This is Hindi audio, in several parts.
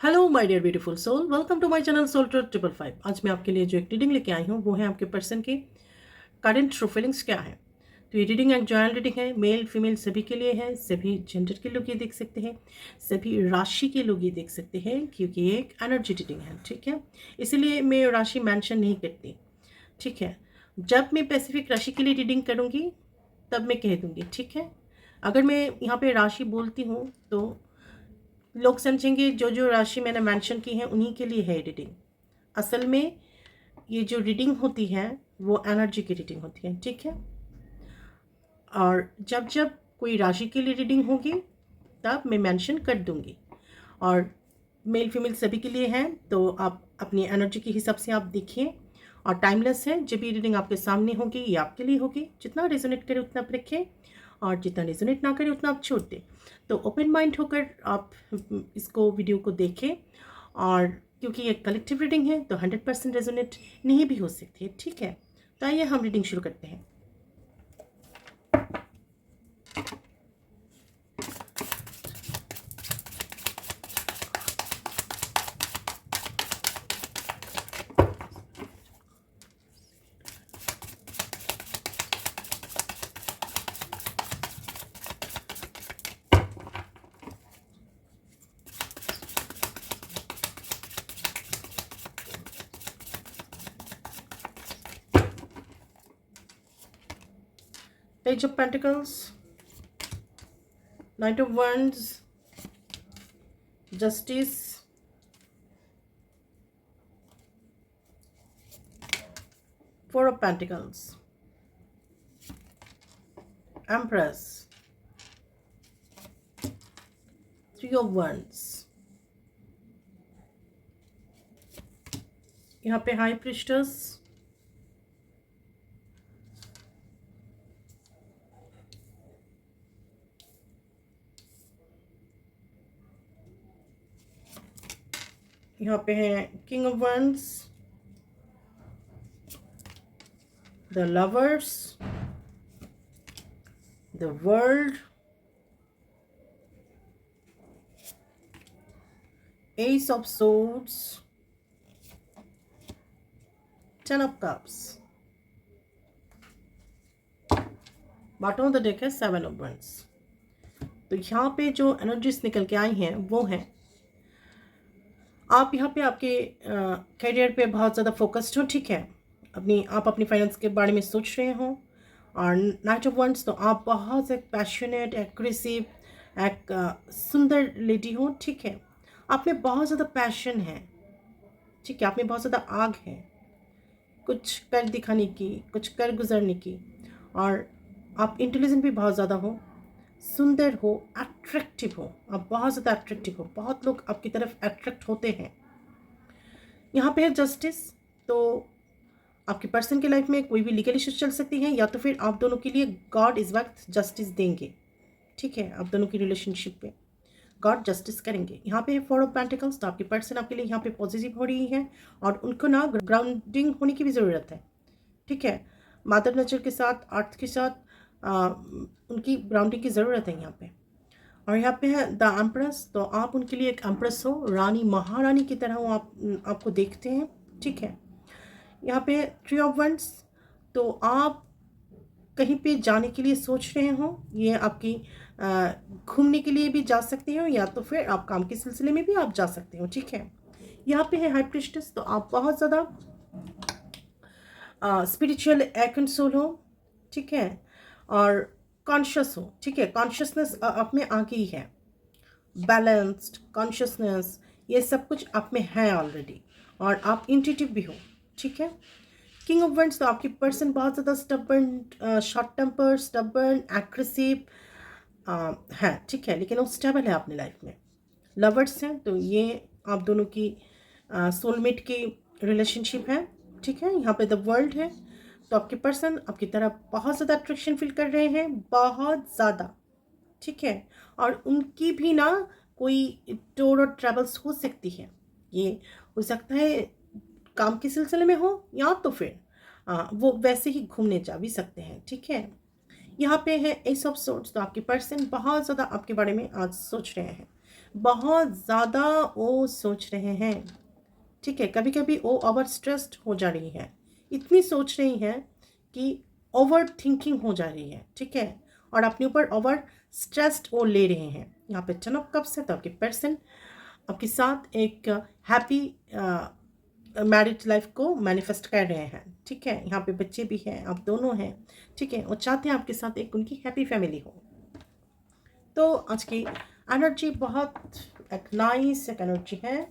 Hello my dear beautiful soul, welcome to my channel soul truth 555। आज मैं आपके लिए जो एक रीडिंग लेके आई हूँ वो है आपके पर्सन की करंट ट्रू फीलिंग्स क्या है। तो ये रीडिंग एक जॉइंट रीडिंग है, मेल फीमेल सभी के लिए है। सभी जेंडर के लोग ये देख सकते हैं, सभी राशि के लोग ये देख सकते हैं, क्योंकि ये एक एनर्जी रीडिंग है। ठीक है, इसीलिए मैं राशि मेंशन नहीं करती। ठीक है, जब मैं स्पेसिफिक राशि के लिए रीडिंग करूँगी तब मैं कह दूँगी। ठीक है, अगर मैं यहाँ पे राशि बोलती हूँ तो लोग समझेंगे जो जो राशि मैंने मेंशन की है उन्हीं के लिए है रीडिंग। असल में ये जो रीडिंग होती है वो एनर्जी की रीडिंग होती है। ठीक है, और जब जब कोई राशि के लिए रीडिंग होगी तब मैं मेंशन कर दूंगी। और मेल फीमेल सभी के लिए है, तो आप अपनी एनर्जी के हिसाब से आप देखिए। और टाइमलेस है, जब भी रीडिंग आपके सामने होगी ये आपके लिए होगी। जितना रेजोनेट करे उतना आप रखें, और जितना रेजोनेट ना करे उतना आप छोड़ दें। तो ओपन माइंड होकर आप इसको वीडियो को देखें। और क्योंकि ये कलेक्टिव रीडिंग है तो 100% रेजोनेट नहीं भी हो सकती है। ठीक है, तो आइए हम रीडिंग शुरू करते हैं। Page of Pentacles, Knight of Wands, Justice, Four of Pentacles, Empress, Three of Wands, यहाँ पे हाई प्रिस्टेस, यहाँ पे है king of wands, the lovers, the world, ace of swords, 10 of cups. Bottom of the deck है 7 ऑफ वंस। तो यहाँ पे जो एनर्जीज निकल के आई हैं वो हैं, आप यहाँ पे आपके करियर पे बहुत ज़्यादा फोकस्ड हो। ठीक है, आप अपनी फाइनेंस के बारे में सोच रहे हो। और नाइट ऑफ वंस, तो आप बहुत एक पैशनेट, एग्रेसिव, एक सुंदर लेडी हो। ठीक है, आप में बहुत ज़्यादा पैशन है। ठीक है, आप में बहुत ज़्यादा आग है कुछ कर दिखाने की, कुछ कर गुजरने की। और आप इंटेलिजेंट भी बहुत ज़्यादा हो, सुंदर हो, अट्रैक्टिव हो। आप बहुत ज़्यादा अट्रैक्टिव हो, बहुत लोग आपकी तरफ अट्रैक्ट होते हैं। यहाँ पे है जस्टिस, तो आपके पर्सन की लाइफ में कोई भी लीगल इश्यूज चल सकती हैं, या तो फिर आप दोनों के लिए गॉड इस वक्त जस्टिस देंगे। ठीक है, आप दोनों की रिलेशनशिप पे गॉड जस्टिस करेंगे। यहाँ पे है फोर ऑफ पेंटिकल्स, तो आपकी पर्सन आपके लिए यहाँ पे पॉजिटिव हो रही है, और उनको ना ग्राउंडिंग होने की भी ज़रूरत है। ठीक है, मदर नेचर के साथ, अर्थ के साथ उनकी ग्राउंडिंग की ज़रूरत है यहाँ पे। और यहाँ पे है द एम्प्रेस, तो आप उनके लिए एक एम्प्रेस हो, रानी, महारानी की तरह वो आपको देखते हैं। ठीक है, यहाँ पे ट्री ऑफ वंड्स, तो आप कहीं पे जाने के लिए सोच रहे हो। ये आपकी घूमने के लिए भी जा सकते हो, या तो फिर आप काम के सिलसिले में भी आप जा सकते हो। ठीक है, यहाँ पे है हाई प्रिस्टेस, तो आप बहुत ज़्यादा स्पिरिचुअल एंड सोल हो। ठीक है, और कॉन्शियस हो। ठीक है, कॉन्शियसनेस आप में आ गई है, बैलेंस्ड कॉन्शियसनेस, ये सब कुछ आप में है ऑलरेडी, और आप इंट्यूटिव भी हो। ठीक है, किंग ऑफ वंड्स, तो आपकी पर्सन बहुत ज़्यादा stubborn, short temper, stubborn, aggressive है। ठीक है, लेकिन वो स्टेबल है अपनी लाइफ में। लवर्स हैं, तो ये आप दोनों की सोलमेट की रिलेशनशिप है। ठीक है, यहाँ पे द वर्ल्ड है, तो आपके पर्सन आपकी तरफ बहुत ज़्यादा अट्रैक्शन फील कर रहे हैं, बहुत ज़्यादा। ठीक है, और उनकी भी ना कोई टूर और ट्रैवल्स हो सकती है। ये हो सकता है काम के सिलसिले में हो, या तो फिर वो वैसे ही घूमने जा भी सकते हैं। ठीक है, यहाँ पे है एस ऑफ सोर्ड्स, तो आपके पर्सन बहुत ज़्यादा आपके बारे में आज सोच रहे हैं, बहुत ज़्यादा वो सोच रहे हैं, ठीक है। कभी कभी वो ओवर स्ट्रेस्ड हो जा रही है, इतनी सोच रही है कि ओवर थिंकिंग हो जा रही है, ठीक है। और अपने ऊपर ओवर स्ट्रेस्ड वो ले रहे हैं। यहाँ पे 10 ऑफ कप्स है, तो आपके पर्सन आपके साथ एक हैप्पी मैरिज लाइफ को मैनिफेस्ट कर रहे हैं, ठीक है। यहाँ पे बच्चे भी हैं, आप दोनों हैं, ठीक है। वो चाहते हैं आपके साथ एक उनकी हैप्पी फैमिली हो। तो आज की एनर्जी बहुत एक नाइस एक एनर्जी है।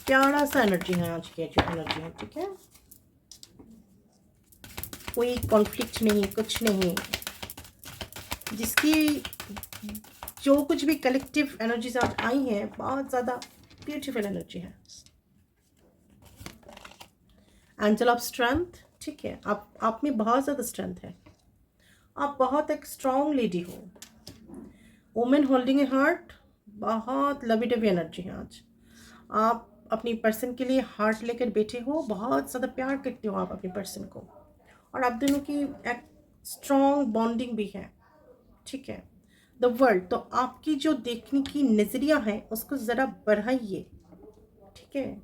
प्यारा सा एनर्जी है आज की जो एनर्जी है, ठीक है। कोई कॉन्फ्लिक्ट नहीं, कुछ नहीं। जिसकी जो कुछ भी कलेक्टिव एनर्जीज आज आई हैं, बहुत ज़्यादा ब्यूटीफुल एनर्जी है। एंजल ऑफ स्ट्रेंथ, ठीक है। आप में बहुत ज़्यादा स्ट्रेंथ है, आप बहुत एक स्ट्रॉन्ग लेडी हो। वुमेन होल्डिंग ए हार्ट, बहुत लवी डवी एनर्जी है आज। आप अपनी पर्सन के लिए हार्ट लेकर बैठे हो, बहुत ज़्यादा प्यार करते हो आप अपने पर्सन को, और आप दोनों की एक स्ट्रॉन्ग बॉन्डिंग भी है, ठीक है। द वर्ल्ड, तो आपकी जो देखने की नज़रिया है उसको ज़रा बढ़ाइए, ठीक है।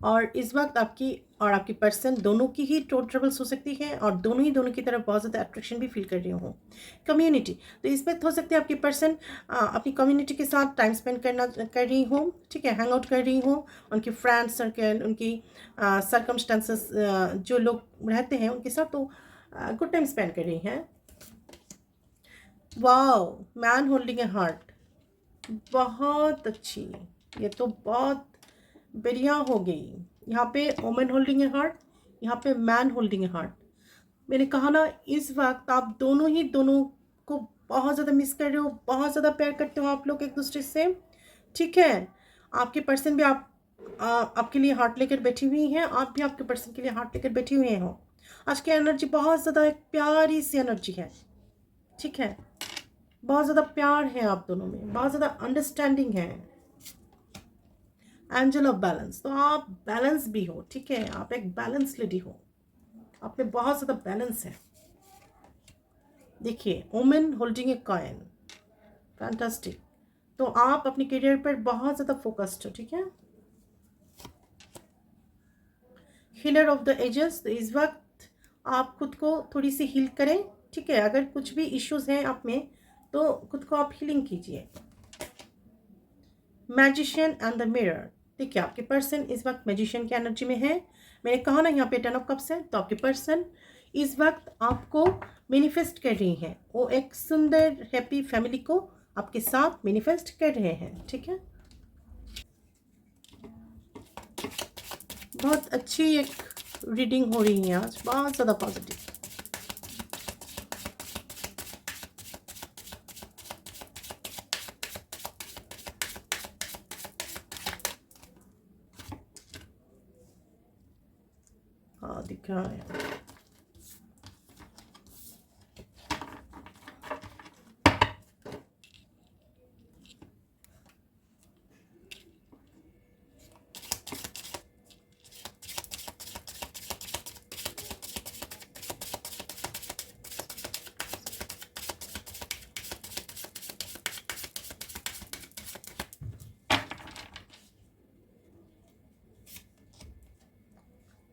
और इस वक्त आपकी और आपकी पर्सन दोनों की ही ट्रबल्स हो सकती है, और दोनों की तरफ बहुत ज़्यादा अट्रैक्शन भी फील कर रही हूँ। कम्युनिटी, तो इस वक्त हो सकता है आपकी पर्सन अपनी कम्युनिटी के साथ टाइम स्पेंड कर रही हो, ठीक है। हैंग आउट कर रही हो, उनकी फ्रेंड सर्कल, उनकी सर्कमस्टांसेस जो लोग रहते हैं उनके साथ तो गुड टाइम स्पेंड कर रही हैं। Wow, man holding a heart, बहुत अच्छी, ये तो बहुत बढ़िया हो गई। यहाँ पे वुमेन होल्डिंग ए हार्ट, यहाँ पे मैन होल्डिंग ए हार्ट। मैंने कहा ना, इस वक्त आप दोनों को बहुत ज़्यादा मिस कर रहे हो, बहुत ज़्यादा प्यार करते हो आप लोग एक दूसरे से, ठीक है। आपके पर्सन भी आपके लिए हार्ट लेकर बैठी हुई हैं, आप भी आपके पर्सन के लिए हार्ट लेकर बैठी हुई हो। आज की एनर्जी बहुत ज़्यादा एक प्यारी सी एनर्जी है, ठीक है। बहुत ज़्यादा प्यार है आप दोनों में, बहुत ज़्यादा अंडरस्टैंडिंग है। एंजल ऑफ बैलेंस, तो आप बैलेंस भी हो, ठीक है। आप एक बैलेंस लेडी हो, आप में बहुत ज़्यादा बैलेंस है। देखिए, women holding a coin, fantastic. तो आप अपने करियर पर बहुत ज़्यादा फोकस्ड हो, ठीक है। हीलर ऑफ द एजेस, तो इस वक्त आप खुद को थोड़ी सी हील करें, ठीक है। अगर कुछ भी इश्यूज हैं आप में तो खुद को आप हीलिंग कीजिए। मैजिशियन एंड द मिरर, देखिए आपके पर्सन इस वक्त मैजिशियन की एनर्जी में है। मैंने कहा ना यहाँ पे 10 ऑफ कप्स है, तो आपके पर्सन इस वक्त आपको मैनिफेस्ट कर रही हैं, वो एक सुंदर हैप्पी फैमिली को आपके साथ मैनिफेस्ट कर रहे हैं, ठीक है। बहुत अच्छी एक रीडिंग हो रही है आज, बहुत ज़्यादा पॉजिटिव। हाँ, दिख रहा है।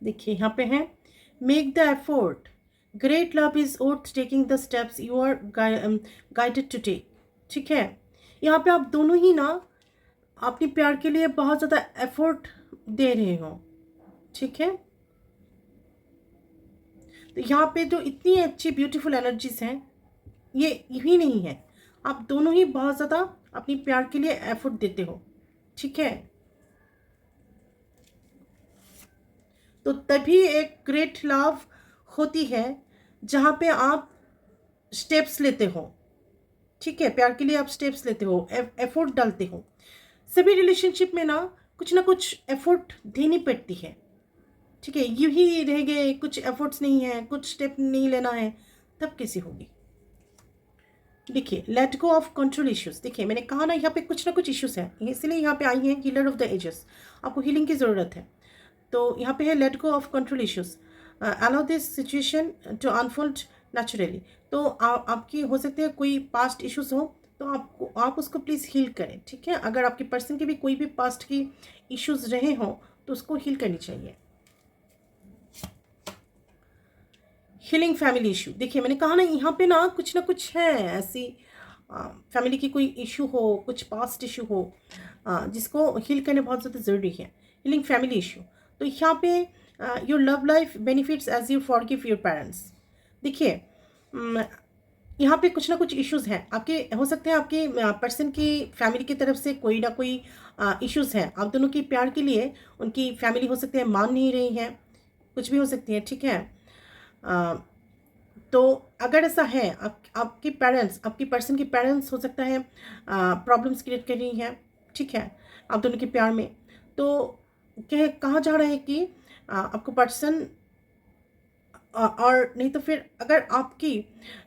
देखिए यहाँ पे है, make the effort, great love is worth taking the steps you are guided to take, ठीक है। यहाँ पे आप दोनों ही ना अपने प्यार के लिए बहुत ज़्यादा एफर्ट दे रहे हो, ठीक है। तो यहाँ पे जो इतनी अच्छी ब्यूटीफुल एनर्जीज हैं, ये यही नहीं है, आप दोनों ही बहुत ज़्यादा अपनी प्यार के लिए एफर्ट देते हो, ठीक है। तो तभी एक ग्रेट लव होती है जहाँ पे आप स्टेप्स लेते हो, ठीक है। प्यार के लिए आप स्टेप्स लेते हो, एफर्ट डालते हो। सभी रिलेशनशिप में ना कुछ एफर्ट देनी पड़ती है, ठीक है। यूं ही रह गए, कुछ एफर्ट्स नहीं है, कुछ स्टेप नहीं लेना है, तब कैसी होगी। देखिए, late go of control issues, देखिए मैंने कहा ना यहाँ पे कुछ ना कुछ इश्यूज हैं, इसलिए यहाँ पे आई हैं हीलर ऑफ द एजेस, आपको हीलिंग की ज़रूरत है। तो यहाँ पे है let go of control issues. Allow this situation to unfold naturally. तो आपकी हो सकती है कोई पास्ट इश्यूज हो, तो आप उसको प्लीज़ हील करें, ठीक है। अगर आपके पर्सन के भी कोई भी पास्ट की इश्यूज रहे हों तो उसको हील करनी चाहिए। हीलिंग फैमिली इशू, देखिए मैंने कहा ना कुछ ना कुछ है ऐसी, फैमिली की कोई इशू हो, कुछ पास्ट इशू हो, जिसको हील करना बहुत ज़्यादा ज़रूरी है। हीलिंग फैमिली इशू, तो यहाँ पे your love life benefits as you forgive your parents. देखिए यहाँ पे कुछ ना कुछ इश्यूज हैं आपके, हो सकते हैं आपके पर्सन की फैमिली की तरफ से कोई ना कोई इश्यूज हैं। आप दोनों की प्यार के लिए उनकी फैमिली हो सकती है मान नहीं रही है, कुछ भी हो सकती है, ठीक है। अ, तो अगर ऐसा है, आपके पेरेंट्स, आपकी पर्सन के पेरेंट्स हो सकता है प्रॉब्लम्स क्रिएट कर रही हैं, ठीक है, आप दोनों के प्यार में। तो कहा जा रहा है कि आपको पर्सन, और नहीं तो फिर अगर आपकी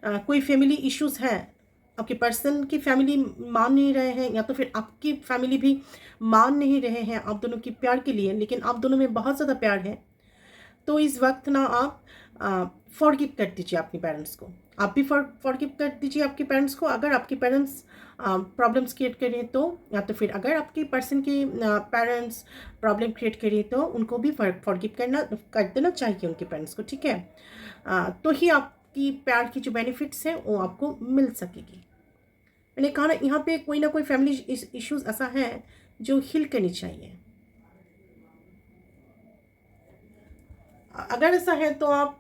कोई फैमिली इश्यूज हैं, आपके पर्सन की फैमिली मान नहीं रहे हैं, या तो फिर आपकी फैमिली भी मान नहीं रहे हैं आप दोनों की प्यार के लिए, लेकिन आप दोनों में बहुत ज़्यादा प्यार है, तो इस वक्त ना आप फॉरगिव कर दीजिए अपने पेरेंट्स को। आप भी फॉरगिव कर दीजिए आपके पेरेंट्स को, अगर आपके पेरेंट्स प्रॉब्लम्स क्रिएट करें तो, या तो फिर अगर आपकी पर्सन के पेरेंट्स प्रॉब्लम क्रिएट करें तो उनको भी फॉरगिव कर देना चाहिए उनके पेरेंट्स को, ठीक है। तो ही आपकी प्यार की जो बेनिफिट्स हैं वो आपको मिल सकेगी। मैंने कहा ना यहाँ पे कोई ना कोई फैमिली इश्यूज ऐसा है जो हील करनी चाहिए। अगर ऐसा है तो आप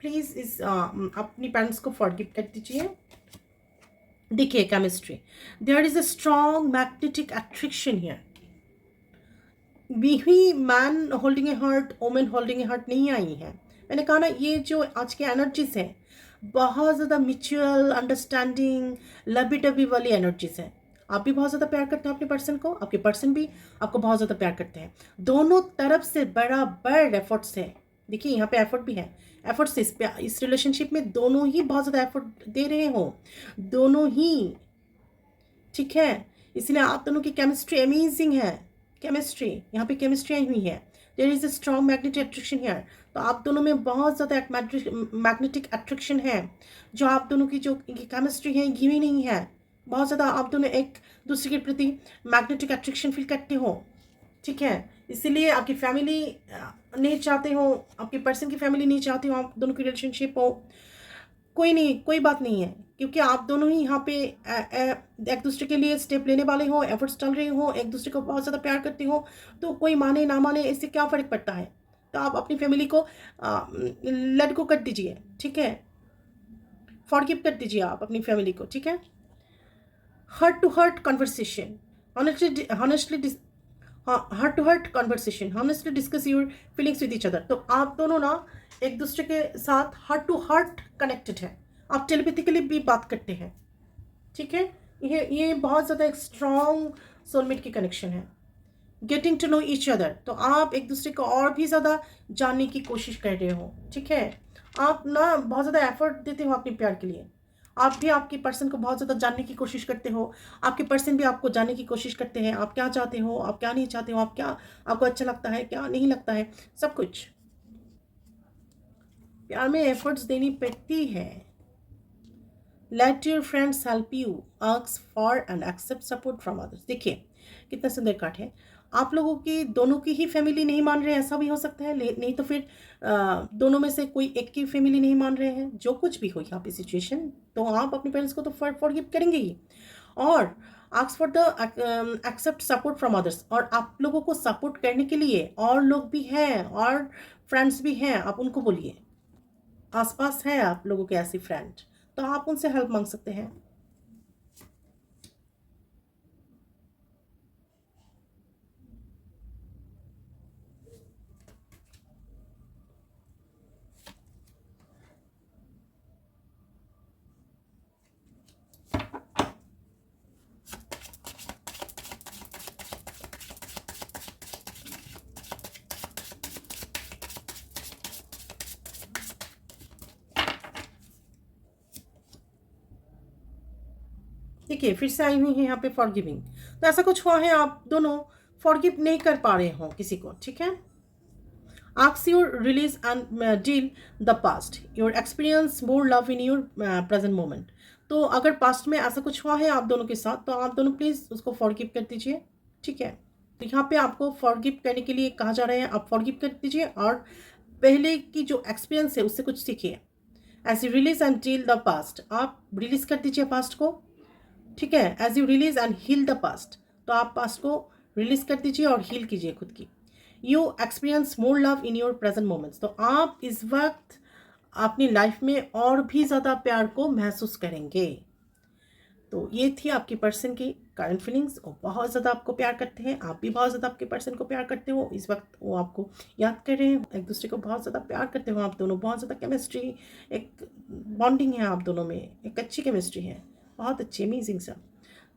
प्लीज़ अपनी पेरेंट्स को फॉरगिव कर दीजिए। देखिए chemistry, there is a strong magnetic attraction here. भी man holding a heart, women holding a heart नहीं आई है। मैंने कहा ना ये जो आज के एनर्जीज हैं बहुत ज़्यादा म्यूचुअल अंडरस्टैंडिंग, लवी डबी वाली एनर्जीज हैं। आप भी बहुत ज़्यादा प्यार करते हैं अपने पर्सन को, आपके पर्सन भी आपको बहुत ज़्यादा प्यार करते हैं। दोनों तरफ से बराबर एफर्ट्स है। देखिए यहाँ पे एफर्ट भी है, एफर्ट्स इस रिलेशनशिप में दोनों ही बहुत ज़्यादा एफर्ट दे रहे हो, दोनों ही, ठीक है। इसलिए आप दोनों की केमिस्ट्री अमेजिंग है। केमिस्ट्री, यहाँ पे केमिस्ट्री आई हुई है। There is a strong magnetic attraction here. तो आप दोनों में बहुत ज़्यादा मैग्नेटिक अट्रैक्शन है। जो आप दोनों की जो केमिस्ट्री है ये भी नहीं है, बहुत ज़्यादा आप दोनों एक दूसरे के प्रति मैग्नेटिक अट्रैक्शन फील करते हो, ठीक है। इसीलिए आपकी फैमिली नहीं चाहते हो, आपके पर्सन की फैमिली नहीं चाहते हो आप दोनों की रिलेशनशिप हो, कोई नहीं, कोई बात नहीं है, क्योंकि आप दोनों ही यहाँ पे एक दूसरे के लिए स्टेप लेने वाले हो, एफर्ट्स डाल रहे हो, एक दूसरे को बहुत ज़्यादा प्यार करते हो। तो कोई माने ना माने इससे क्या फ़र्क पड़ता है। तो आप अपनी फैमिली को लेट गो कर दीजिए, ठीक है, फॉरगिव कर दीजिए आप अपनी फैमिली को, ठीक है। Heart to heart conversation, honestly heart to heart conversation, honestly discuss your feelings with each other. तो आप दोनों ना एक दूसरे के साथ हार्ट टू हार्ट कनेक्टेड है, आप टेलीपैथिकली भी बात करते हैं, ठीक है। ये बहुत ज़्यादा एक स्ट्रॉन्ग सोलमेट की कनेक्शन है। Getting to know each other, तो आप एक दूसरे को और भी ज़्यादा जानने की कोशिश कर रहे हो, ठीक है। आप ना बहुत ज़्यादा एफर्ट देते हो अपने प्यार के लिए, आप भी आपके पर्सन को बहुत ज़्यादा जानने की कोशिश करते हो, आपके पर्सन भी आपको जानने की कोशिश करते हैं। आप क्या चाहते हो, आप क्या नहीं चाहते हो, आप क्या, आपको अच्छा लगता है, क्या नहीं लगता है, सब कुछ। प्यार में एफर्ट्स देनी पड़ती है। Let your friends help you, ask for and accept support from others. देखिए कितना सुंदर कार्ड है। आप लोगों की दोनों की ही फैमिली नहीं मान रहे, ऐसा भी हो सकता है, नहीं तो फिर दोनों में से कोई एक की फैमिली नहीं मान रहे हैं। जो कुछ भी हो यहाँ पे सिचुएशन, तो आप अपने पेरेंट्स को तो फॉरगिव करेंगे ही, और ask for the accept support from others. और आप लोगों को सपोर्ट करने के लिए और लोग भी हैं, और फ्रेंड्स भी हैं, आप उनको बोलिए। आसपास है आप लोगों के ऐसे फ्रेंड, तो आप उनसे हेल्प मांग सकते हैं। देखिए फिर से आई हुई है यहाँ पे फॉरगिविंग। तो ऐसा कुछ हुआ है, आप दोनों फॉरगिव नहीं कर पा रहे हो किसी को, ठीक है। Ask your release and deal the past. Your experience more love in your present moment. तो अगर पास्ट में ऐसा कुछ हुआ है आप दोनों के साथ तो आप दोनों प्लीज़ उसको फॉरगिव कर दीजिए, ठीक है? तो यहाँ पे आपको फॉरगिव करने के लिए कहा जा रहा है, आप फॉरगिव कर दीजिए और पहले की जो एक्सपीरियंस है उससे कुछ सीखिए। As you release and deal the past, आप रिलीज कर दीजिए पास्ट को, ठीक है? As you release and heal the past, तो आप पास्ट को रिलीज कर दीजिए और हील कीजिए खुद की। You experience more love in your present moments, तो आप इस वक्त अपनी लाइफ में और भी ज़्यादा प्यार को महसूस करेंगे। तो ये थी आपकी पर्सन की करंट फीलिंग्स। और बहुत ज़्यादा आपको प्यार करते हैं, आप भी बहुत ज़्यादा आपके पर्सन को प्यार करते हो, इस वक्त वो आपको याद कर रहे हैं, एक दूसरे को बहुत ज़्यादा प्यार करते हो आप दोनों, बहुत ज़्यादा केमिस्ट्री, एक बॉन्डिंग है आप दोनों में, एक अच्छी केमिस्ट्री है, बहुत अच्छी अमेजिंग सा।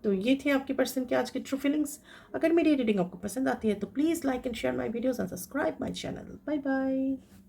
तो ये थे आपके पर्सन के आज की ट्रू फीलिंग्स। अगर मेरी रीडिंग आपको पसंद आती है तो please like and share my videos and subscribe my channel. Bye bye.